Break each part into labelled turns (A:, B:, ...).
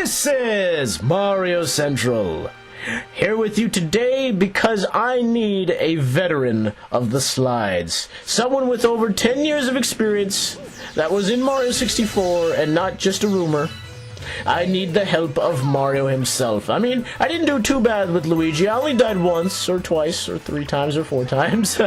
A: This is Mario Central, here with you today because I need a veteran of the slides. Someone with over 10 years of experience that was in Mario 64 and not just a rumor. I need the help of Mario himself. I mean, I didn't do too bad with Luigi. I only died once, or twice, or 3 times, or 4 times.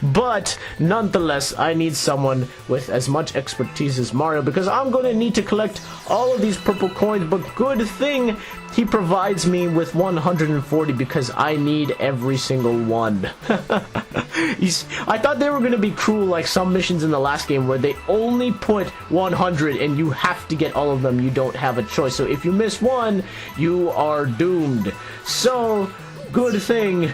A: But, nonetheless, I need someone with as much expertise as Mario, because I'm going to need to collect all of these purple coins, but good thing he provides me with 140, because I need every single one. I thought they were going to be cruel, like some missions in the last game, where they only put 100, and you have to get all of them. You don't have a choice. So if you miss one, you are doomed. So, good thing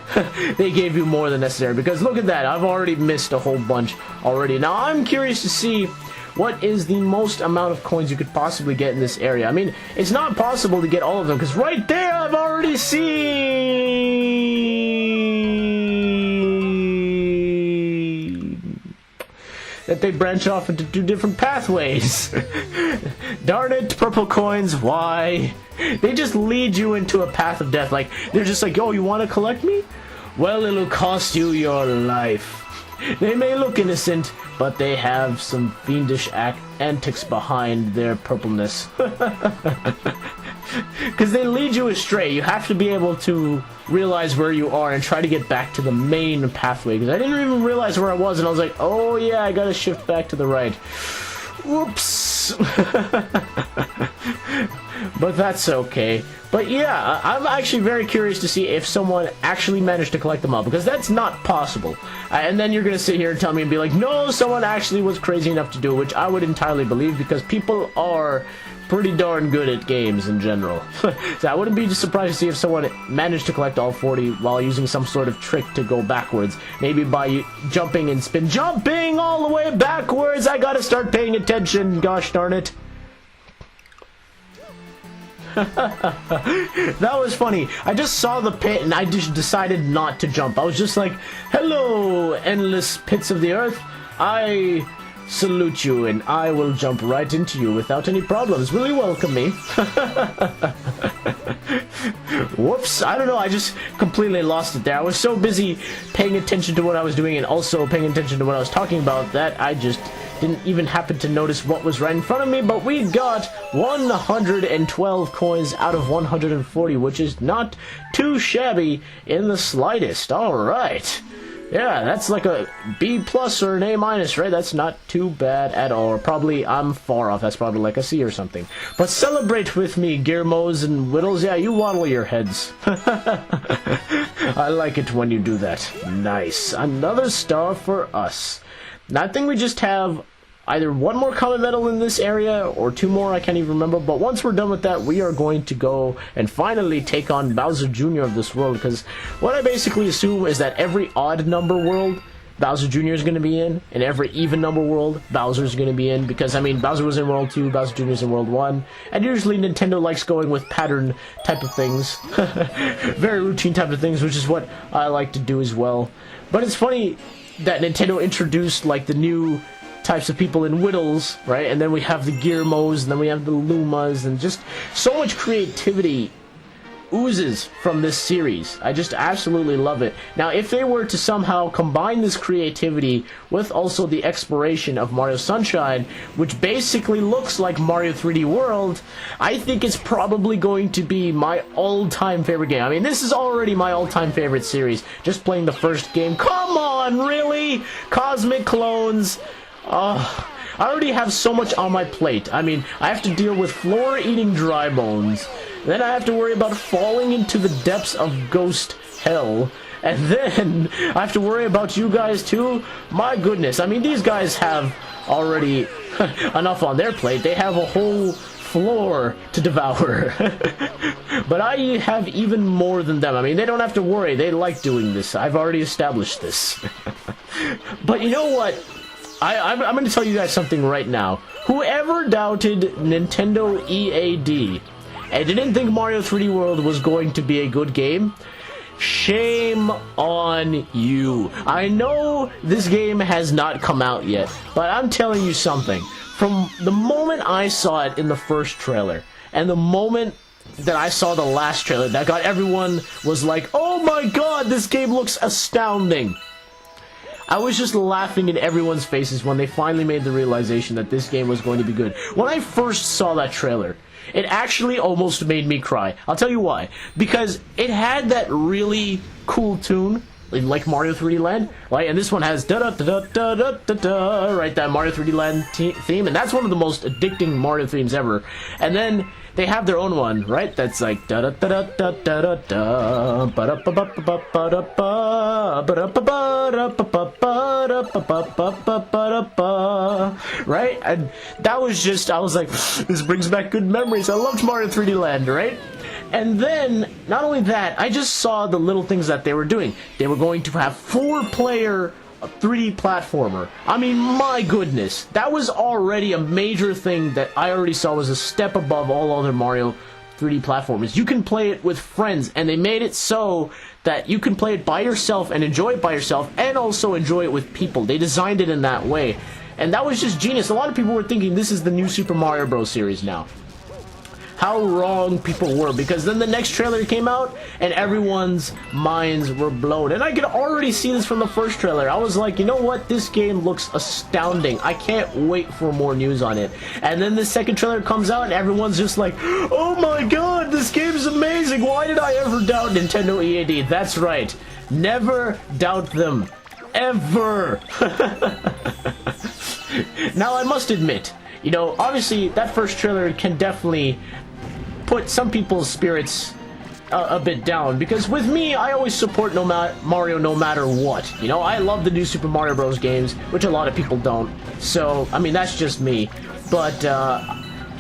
A: they gave you more than necessary, because look at that, I've already missed a whole bunch already. Now I'm curious to see what is the most amount of coins you could possibly get in this area. I mean, it's not possible to get all of them, because right there I've already seen that they branch off into 2 different pathways. Darn it, purple coins, why? They just lead you into a path of death. Like, they're just like, oh, you want to collect me? Well, it'll cost you your life. They may look innocent, but they have some fiendish antics behind their purpleness. Because they lead you astray. You have to be able to realize where you are and try to get back to the main pathway. Because I didn't even realize where I was, and I was like, oh yeah, I gotta shift back to the right. Whoops. But that's okay. But yeah, I'm actually very curious to see if someone actually managed to collect them all, because that's not possible. And then you're going to sit here and tell me and be like, no, someone actually was crazy enough to do it, which I would entirely believe, because people are pretty darn good at games in general. So I wouldn't be just surprised to see if someone managed to collect all 40 while using some sort of trick to go backwards. Maybe by jumping and jumping all the way backwards. I gotta start paying attention, gosh darn it. That was funny. I just saw the pit and I just decided not to jump. I was just like, hello, endless pits of the earth. I salute you, and I will jump right into you without any problems. Will you welcome me? Whoops, I don't know, I just completely lost it there. I was so busy paying attention to what I was doing and also paying attention to what I was talking about that I just didn't even happen to notice what was right in front of me. But we got 112 coins out of 140, which is not too shabby in the slightest. Alright. Yeah, that's like a B+ or an A-, right? That's not too bad at all. Or probably, I'm far off. That's probably like a C or something. But celebrate with me, Gearmos and Whittles. Yeah, you waddle your heads. I like it when you do that. Nice. Another star for us. Now, I think we just have either 1 more comet medal in this area, or 2 more, I can't even remember. But once we're done with that, we are going to go and finally take on Bowser Jr. of this world. Because what I basically assume is that every odd number world, Bowser Jr. is going to be in, and every even number world, Bowser is going to be in. Because, I mean, Bowser was in World 2, Bowser Jr. is in World 1, and usually Nintendo likes going with pattern type of things. Very routine type of things, which is what I like to do as well. But it's funny that Nintendo introduced, like, the new types of people in Whittles, right? And then we have the Gearmos, and then we have the Lumas, and just so much creativity oozes from this series. I just absolutely love it. Now, if they were to somehow combine this creativity with also the exploration of Mario Sunshine, which basically looks like Mario 3D World, I think it's probably going to be my all-time favorite game. I mean, this is already my all-time favorite series. Just playing the first game. Come on, really? Cosmic Clones. I already have so much on my plate. I mean, I have to deal with floor-eating dry bones. Then I have to worry about falling into the depths of ghost hell. And then I have to worry about you guys too. My goodness. I mean, these guys have already enough on their plate. They have a whole floor to devour. But I have even more than them. I mean, they don't have to worry. They like doing this. I've already established this. But you know what? I'm going to tell you guys something right now. Whoever doubted Nintendo EAD and didn't think Mario 3D World was going to be a good game Shame on you. I know this game has not come out yet, but I'm telling you something. From the moment I saw it in the first trailer, and the moment that I saw the last trailer that got everyone was like, oh my god, this game looks astounding. I was just laughing in everyone's faces when they finally made the realization that this game was going to be good. When I first saw that trailer, it actually almost made me cry. I'll tell you why. Because it had that really cool tune, like Mario 3D Land, right? And this one has da-da-da-da-da-da-da, right? That Mario 3D Land theme, and that's one of the most addicting Mario themes ever. And then they have their own one, right? That's like da-da-da-da-da-da-da, ba-da-ba-ba-ba-da-ba-ba-da-ba-ba-ba-da-ba, right? And that was just, I was like, this brings back good memories. I loved Mario 3D Land, right? And then, not only that, I just saw the little things that they were doing. They were going to have 4-player 3D platformer. I mean, my goodness. That was already a major thing that I already saw was a step above all other Mario 3D platformers. You can play it with friends, and they made it so that you can play it by yourself and enjoy it by yourself, and also enjoy it with people. They designed it in that way. And that was just genius. A lot of people were thinking this is the new Super Mario Bros. Series now. How wrong people were, because then the next trailer came out and everyone's minds were blown. And I could already see this from the first trailer. I was like, you know what? This game looks astounding. I can't wait for more news on it. And then the second trailer comes out and everyone's just like, oh my god, this game is amazing. Why did I ever doubt Nintendo EAD? That's right. Never doubt them. Ever. Now, I must admit, you know, obviously that first trailer can definitely put some people's spirits a bit down, because with me, I always support Mario no matter what. You know, I love the new Super Mario Bros. Games, which a lot of people don't. So, I mean, that's just me. But,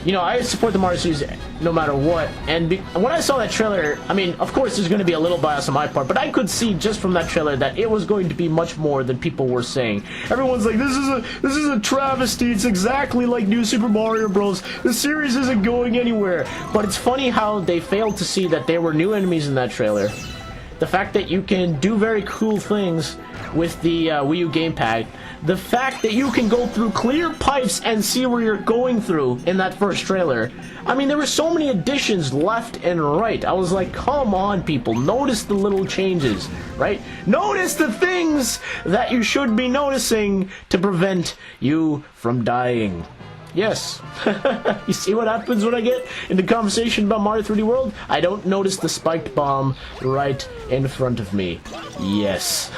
A: you know, I support the Mario series no matter what. And when I saw that trailer, I mean, of course, there's going to be a little bias on my part, but I could see just from that trailer that it was going to be much more than people were saying. Everyone's like, this is a travesty. It's exactly like New Super Mario Bros. The series isn't going anywhere. But it's funny how they failed to see that there were new enemies in that trailer. The fact that you can do very cool things with the Wii U gamepad. The fact that you can go through clear pipes and see where you're going through in that first trailer. I mean, there were so many additions left and right. I was like, come on, people. Notice the little changes, right? Notice the things that you should be noticing to prevent you from dying. Yes. You see what happens when I get into conversation about Mario 3D World? I don't notice the spiked bomb right in front of me. Yes.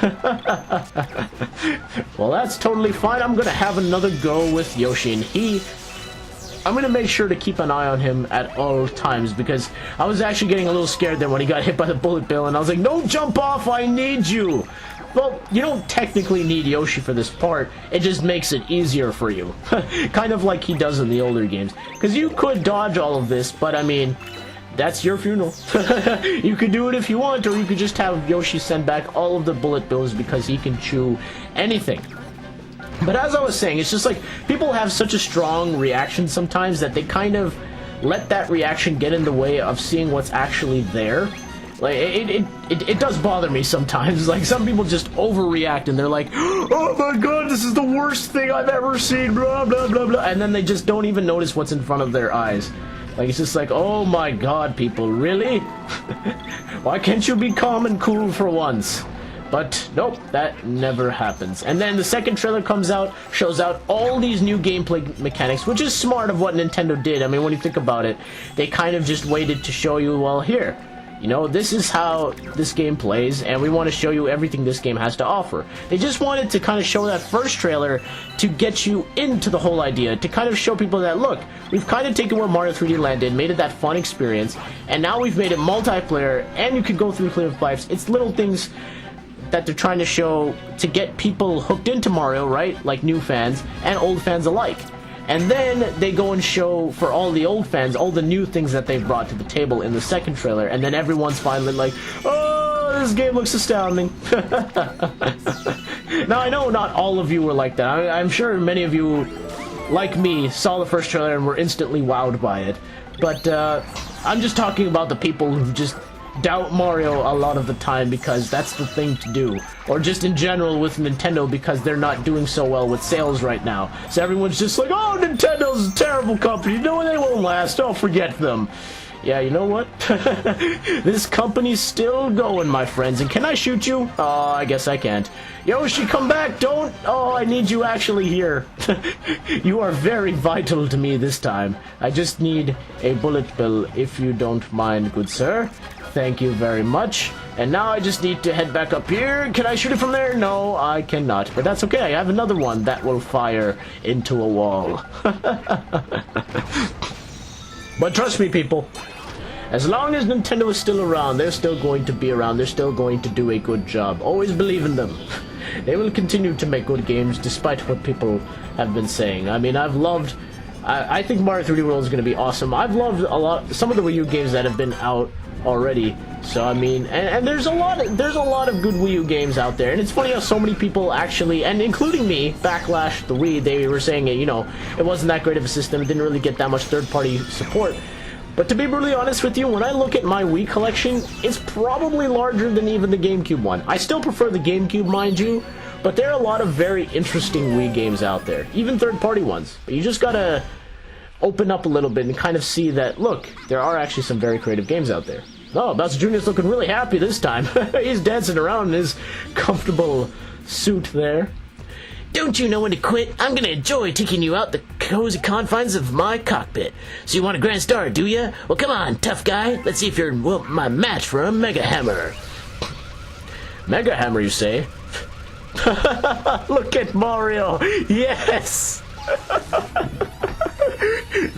A: Well, that's totally fine. I'm gonna have another go with Yoshi, and I'm gonna make sure to keep an eye on him at all times, because I was actually getting a little scared there when he got hit by the bullet bill, and I was like, don't jump off, I need you! Well, you don't technically need Yoshi for this part, it just makes it easier for you. Kind of like he does in the older games. Because you could dodge all of this, but I mean, that's your funeral. You could do it if you want, or you could just have Yoshi send back all of the bullet bills because he can chew anything. But as I was saying, it's just like, people have such a strong reaction sometimes that they kind of let that reaction get in the way of seeing what's actually there. Like, it does bother me sometimes. Like, some people just overreact and they're like, oh my god, this is the worst thing I've ever seen, blah, blah, blah, blah. And then they just don't even notice what's in front of their eyes. Like, it's just like, oh my god, people, really? Why can't you be calm and cool for once? But, nope, that never happens. And then the second trailer comes out, shows out all these new gameplay mechanics, which is smart of what Nintendo did. I mean, when you think about it, they kind of just waited to show you, well, here. You know, this is how this game plays, and we want to show you everything this game has to offer. They just wanted to kind of show that first trailer to get you into the whole idea, to kind of show people that, look, we've kind of taken what Mario 3D Land did, made it that fun experience, and now we've made it multiplayer, and you can go through clear pipes. It's little things that they're trying to show to get people hooked into Mario, right? Like new fans and old fans alike. And then they go and show for all the old fans all the new things that they've brought to the table in the second trailer, and then everyone's finally like, oh, this game looks astounding. Now, I know not all of you were like that. I'm sure many of you, like me, saw the first trailer and were instantly wowed by it. But I'm just talking about the people who just doubt Mario a lot of the time because that's the thing to do. Or just in general with Nintendo because they're not doing so well with sales right now. So everyone's just like, oh, Nintendo's a terrible company. No, they won't last. Oh, forget them. Yeah, you know what? This company's still going, my friends. And can I shoot you? Oh, I guess I can't. Yoshi, come back! Don't! Oh, I need you actually here. You are very vital to me this time. I just need a bullet bill, if you don't mind, good sir. Thank you very much. And now I just need to head back up here. Can I shoot it from there? No, I cannot. But that's okay. I have another one that will fire into a wall. But trust me, people. As long as Nintendo is still around, they're still going to be around. They're still going to do a good job. Always believe in them. They will continue to make good games despite what people have been saying. I mean, I think Mario 3D World is going to be awesome. I've loved some of the Wii U games that have been out already. So I mean, and there's a lot of good Wii U games out there. And it's funny how so many people actually, and including me, backlash the Wii. They were saying it, it wasn't that great of a system. It didn't really get that much third-party support. But to be brutally honest with you, when I look at my Wii collection, it's probably larger than even the GameCube one. I still prefer the GameCube, mind you, but there are a lot of very interesting Wii games out there, even third-party ones. But you just gotta open up a little bit and kind of see that, look, there are actually some very creative games out there. Oh, Bowser Jr.'s looking really happy this time. He's dancing around in his comfortable suit there. Don't you know when to quit? I'm gonna enjoy taking you out the cozy confines of my cockpit. So you want a Grand Star, do ya? Well, come on, tough guy. Let's see if you're, well, my match for a Mega Hammer. Mega Hammer, you say? Look at Mario. Yes!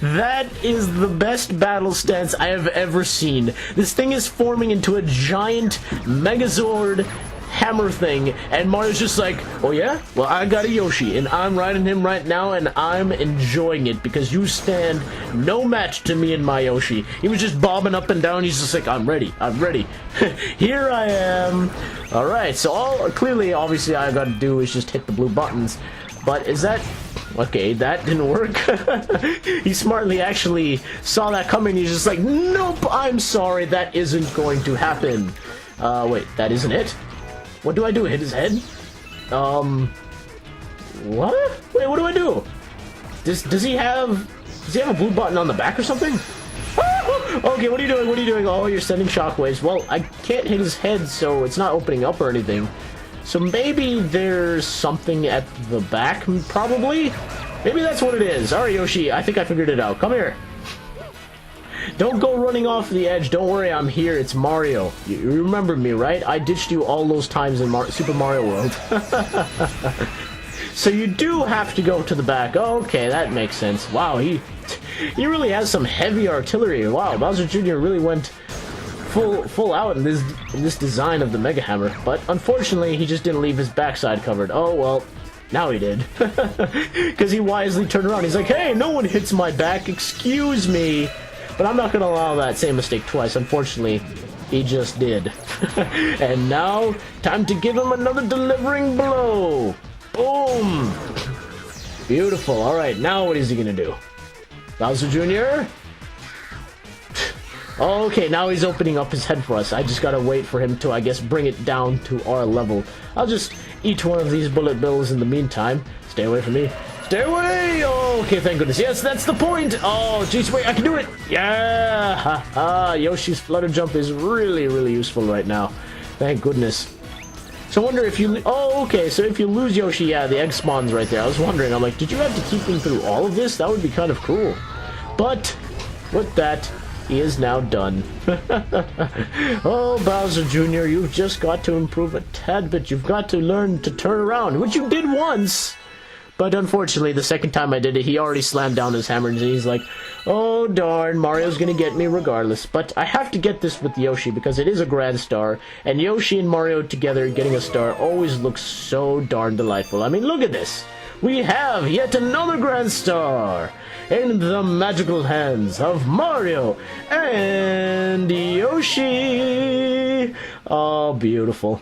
A: That is the best battle stance I have ever seen. This thing is forming into a giant Megazord hammer thing, and Mario's just like, oh yeah? Well, I got a Yoshi, and I'm riding him right now, and I'm enjoying it, because you stand no match to me and my Yoshi. He was just bobbing up and down, he's just like, I'm ready. Here I am. Alright, so clearly, obviously, all I gotta do is just hit the blue buttons, but is that... Okay, that didn't work. He smartly actually saw that coming, he's just like, nope, I'm sorry, that isn't going to happen. Wait, that isn't it? What do I do? Hit his head? What? Wait, what do I do? Does he have a blue button on the back or something? Okay, what are you doing? What are you doing? Oh, you're sending shockwaves. Well, I can't hit his head, so it's not opening up or anything. So maybe there's something at the back, probably? Maybe that's what it is. Alright, Yoshi, I think I figured it out. Come here. Don't go running off the edge. Don't worry, I'm here. It's Mario. You remember me, right? I ditched you all those times in Super Mario World. So you do have to go to the back. Okay, that makes sense. Wow, he really has some heavy artillery. Wow, Bowser Jr. really went full out in this design of the Mega Hammer. But unfortunately, he just didn't leave his backside covered. Oh, well, now he did. Because he wisely turned around. He's like, hey, no one hits my back. Excuse me. But I'm not going to allow that same mistake twice. Unfortunately, he just did. And now, time to give him another delivering blow. Boom. Beautiful. All right, now what is he going to do? Bowser Jr.? Okay, now he's opening up his head for us. I just got to wait for him to, I guess, bring it down to our level. I'll just eat one of these bullet bills in the meantime. Stay away from me. Stay away! Oh, okay, thank goodness. Yes, that's the point! Oh, jeez, wait, I can do it! Yeah! Ha ha! Yoshi's flutter jump is really, really useful right now. Thank goodness. So I wonder if you... Oh, okay, so if you lose Yoshi, yeah, the egg spawns right there. I was wondering, I'm like, did you have to keep him through all of this? That would be kind of cool. But, with that, he is now done. Oh, Bowser Jr., you've just got to improve a tad bit. You've got to learn to turn around, which you did once. But unfortunately, the second time I did it, he already slammed down his hammer, and he's like, oh darn, Mario's gonna get me regardless. But I have to get this with Yoshi, because it is a Grand Star, and Yoshi and Mario together getting a star always looks so darn delightful. I mean, look at this. We have yet another Grand Star in the magical hands of Mario and Yoshi. Oh, beautiful.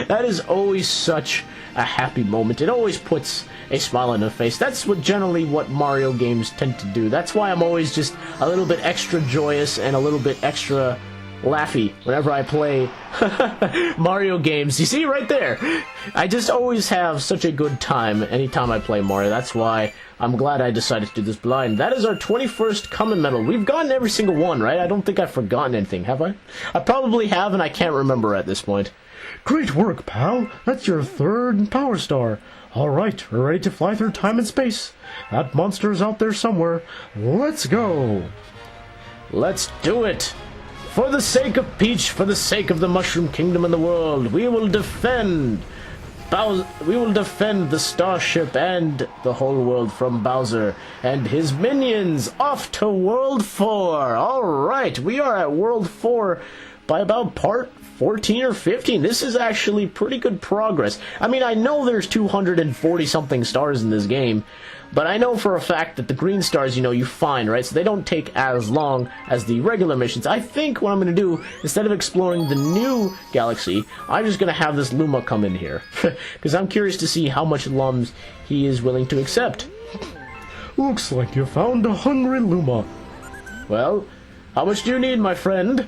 A: That is always such a happy moment. It always puts a smile on the face. That's generally what Mario games tend to do. That's why I'm always just a little bit extra joyous and a little bit extra laughy whenever I play Mario games. You see right there? I just always have such a good time anytime I play Mario. That's why I'm glad I decided to do this blind. That is our 21st Comet Medal. We've gotten every single one, right? I don't think I've forgotten anything, have I? I probably have, and I can't remember at this point.
B: Great work, pal. That's your third Power Star. All right, we're ready to fly through time and space. That monster's out there somewhere. Let's go.
A: Let's do it. For the sake of Peach, for the sake of the Mushroom Kingdom and the world, we will defend the starship and the whole world from Bowser and his minions. Off to World 4. All right, we are at World 4 by about part 14 or 15. This is actually pretty good progress. I mean, I know there's 240 something stars in this game, but I know for a fact that the green stars, you know, you find, right? So they don't take as long as the regular missions. I think what I'm going to do, instead of exploring the new galaxy, I'm just going to have this Luma come in here. Because I'm curious to see how much Lums he is willing to accept.
B: Looks like you found a hungry Luma.
A: Well, how much do you need, my friend?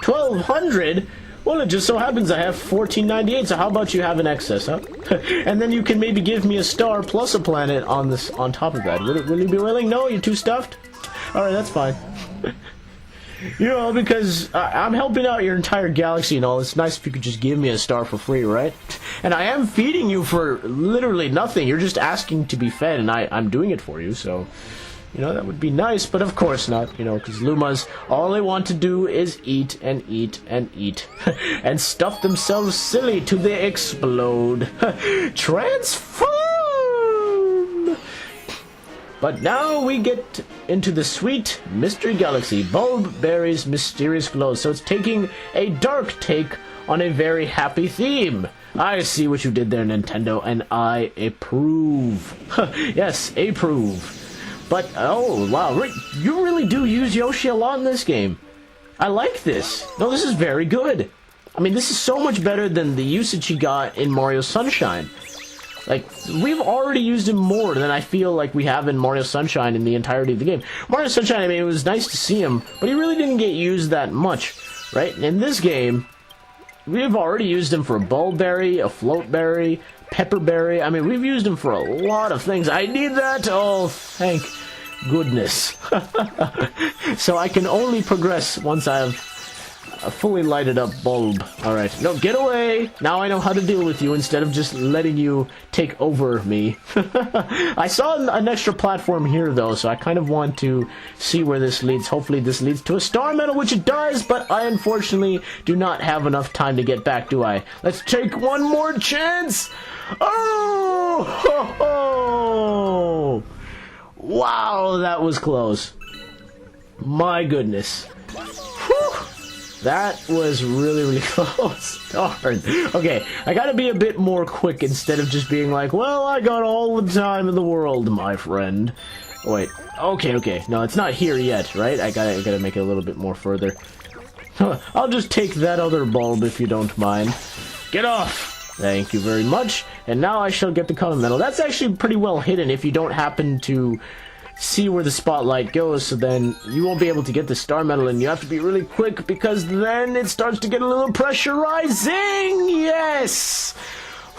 A: 1,200? Well, it just so happens I have 1498, so how about you have an excess, huh? And then you can maybe give me a star plus a planet on top of that. Will you be willing? No? You're too stuffed? Alright, that's fine. You know, because I'm helping out your entire galaxy and all. It's nice if you could just give me a star for free, right? And I am feeding you for literally nothing. You're just asking to be fed, and I'm doing it for you, so... You know, that would be nice, but of course not, you know, because Lumas, all they want to do is eat and eat and eat. And stuff themselves silly till they explode. Transform! But now we get into the sweet Mystery Galaxy, Bulb Berry's Mysterious Glow. So it's taking a dark take on a very happy theme. I see what you did there, Nintendo, and I approve. Yes, approve. But, oh, wow, you really do use Yoshi a lot in this game. I like this. No, this is very good. I mean, this is so much better than the usage he got in Mario Sunshine. Like, we've already used him more than I feel like we have in Mario Sunshine in the entirety of the game. Mario Sunshine, I mean, it was nice to see him, but he really didn't get used that much, right? In this game, we've already used him for a Bulberry, a Floatberry, Pepperberry. I mean, we've used him for a lot of things. I need that. Oh, thank goodness. So I can only progress once I have a fully lighted up bulb. Alright, no, get away! Now I know how to deal with you instead of just letting you take over me. I saw an extra platform here though, so I kind of want to see where this leads. Hopefully this leads to a star medal, which it does, but I unfortunately do not have enough time to get back, do I? Let's take one more chance! Oh! Ho, ho! Wow, that was close. My goodness. Whew! That was really, really close. Darn. Okay, I gotta be a bit more quick instead of just being like, well, I got all the time in the world, my friend. Wait. Okay. No, it's not here yet, right? I gotta make it a little bit more further. I'll just take that other bulb if you don't mind. Get off! Thank you very much. And now I shall get the Comet Medal. That's actually pretty well hidden if you don't happen to see where the spotlight goes, so then you won't be able to get the star medal, and you have to be really quick because then it starts to get a little pressurizing. Yes!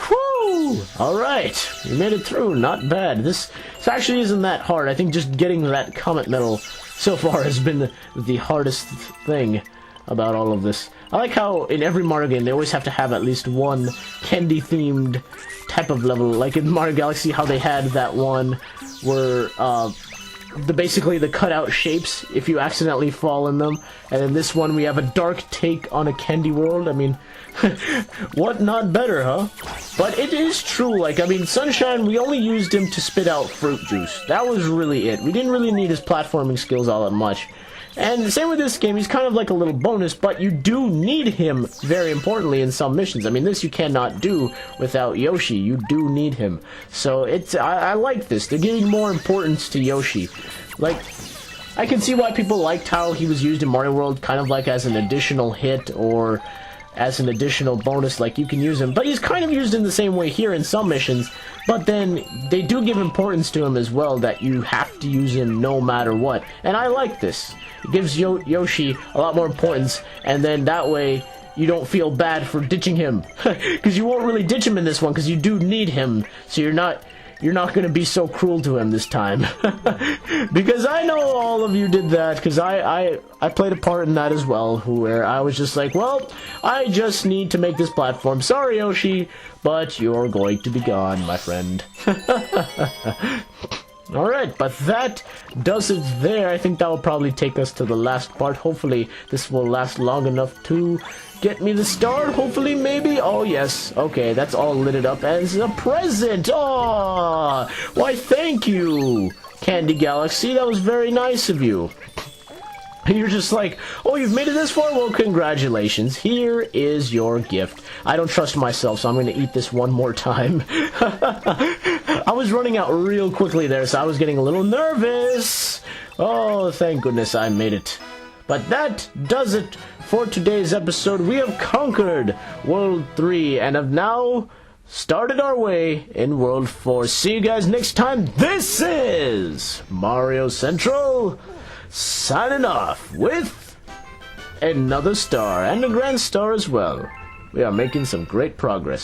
A: Whoo! Alright, you made it through. Not bad. This actually isn't that hard. I think just getting that Comet Medal so far has been the hardest thing about all of this. I like how in every Mario game they always have to have at least one candy-themed type of level. Like in Mario Galaxy, how they had that one where basically the cutout shapes if you accidentally fall in them. And in this one we have a dark take on a candy world. I mean, what not better, huh? But it is true, like, I mean, Sunshine, we only used him to spit out fruit juice. That was really it. We didn't really need his platforming skills all that much. And same with this game, he's kind of like a little bonus, but you do need him, very importantly, in some missions. I mean, this you cannot do without Yoshi. You do need him. So, I like this. They're giving more importance to Yoshi. Like, I can see why people liked how he was used in Mario World, kind of like as an additional hit, or as an additional bonus, like you can use him. But he's kind of used in the same way here in some missions, but then they do give importance to him as well, that you have to use him no matter what. And I like this. It gives Yoshi a lot more importance, and then that way you don't feel bad for ditching him. Because you won't really ditch him in this one, because you do need him, so you're not going to be so cruel to him this time. Because I know all of you did that, because I played a part in that as well, where I was just like, well, I just need to make this platform. Sorry, Yoshi, but you're going to be gone, my friend. Alright, but that does it there. I think that will probably take us to the last part. Hopefully, this will last long enough to get me the star. Hopefully, maybe. Oh, yes. Okay, that's all lit up as a present. Oh, why, thank you, Candy Galaxy. That was very nice of you. You're just like, oh, you've made it this far? Well, congratulations. Here is your gift. I don't trust myself, so I'm going to eat this one more time. I was running out real quickly there, so I was getting a little nervous. Oh, thank goodness I made it. But that does it for today's episode. We have conquered World 3 and have now started our way in World 4. See you guys next time. This is Mario Central, signing off with another star and a grand star as well. We are making some great progress.